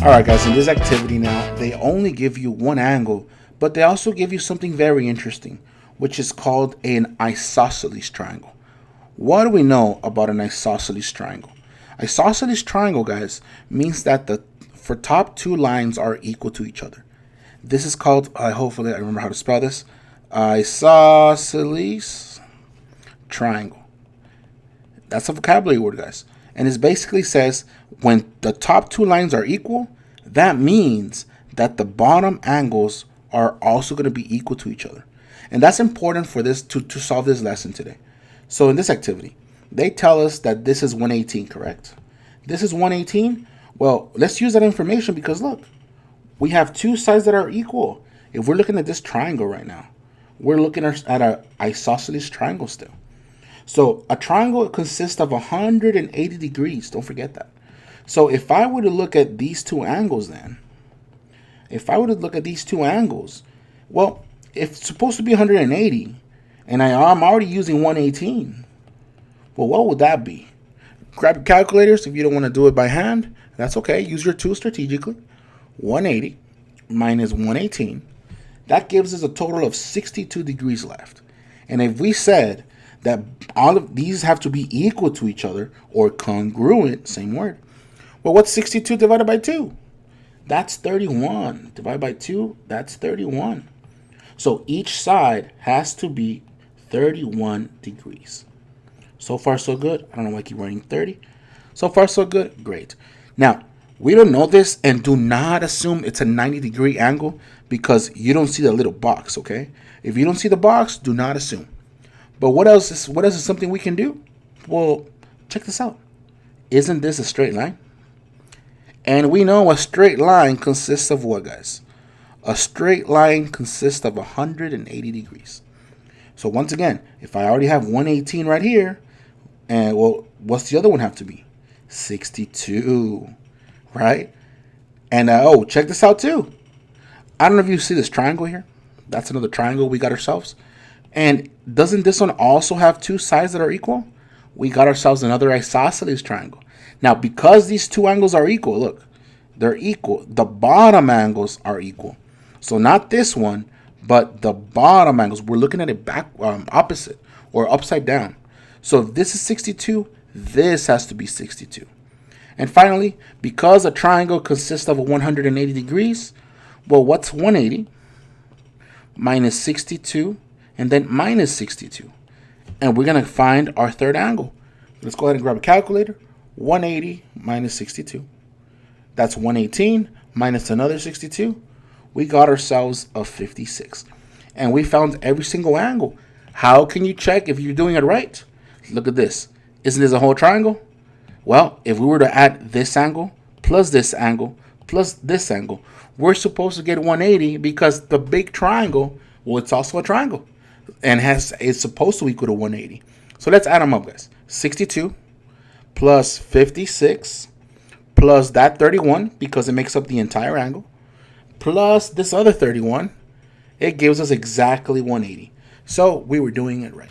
Alright guys, in this activity now, they only give you one angle, but they also give you something very interesting, which is called an isosceles triangle. What do we know about an isosceles triangle? Isosceles triangle, guys, means that the top two lines are equal to each other. This is called, hopefully I remember how to spell this, isosceles triangle. That's a vocabulary word, guys. And it basically says when the top two lines are equal, that means that the bottom angles are also going to be equal to each other. And that's important for this to solve this lesson today. So in this activity, they tell us that this is 118, correct? This is 118. Well, let's use that information because look, we have two sides that are equal. If we're looking at this triangle right now, we're looking at an isosceles triangle still. So a triangle consists of 180 degrees. Don't forget that. So if I were to look at these two angles then, well, if it's supposed to be 180 and I'm already using 118, well, what would that be? Grab your calculators if you don't want to do it by hand. That's okay. Use your tool strategically. 180 minus 118. That gives us a total of 62 degrees left. And if we said that all of these have to be equal to each other or congruent, same word. Well, what's 62 divided by 2? That's 31. Divided by 2, that's 31. So each side has to be 31 degrees. So far, so good. I don't know why I keep writing 30. So far, so good. Great. Now, we don't know this, and do not assume it's a 90-degree angle because you don't see the little box, okay? If you don't see the box, do not assume. But what else is something we can do? Well, check this out. Isn't this a straight line? And we know a straight line consists of what, guys? A straight line consists of 180 degrees. So once again, if I already have 118 right here, and well, what's the other one have to be? 62, right? And oh, check this out too. I don't know if you see this triangle here. That's another triangle we got ourselves. And doesn't this one also have two sides that are equal? We got ourselves another isosceles triangle. Now, because these two angles are equal, look, they're equal. The bottom angles are equal. So not this one, but the bottom angles. We're looking at it back opposite or upside down. So if this is 62, this has to be 62. And finally, because a triangle consists of 180 degrees, well, what's 180 minus 62 and then minus 62? And we're going to find our third angle. Let's go ahead and grab a calculator. 180 minus 62. That's 118 minus another 62. We got ourselves a 56. And we found every single angle. How can you check if you're doing it right? Look at this. Isn't this a whole triangle? Well, if we were to add this angle plus this angle plus this angle, we're supposed to get 180 because the big triangle, well, it's also a triangle and it's supposed to equal to 180. So let's add them up, guys. 62 plus 56 plus that 31 because it makes up the entire angle plus this other 31. It gives us exactly 180. So we were doing it right.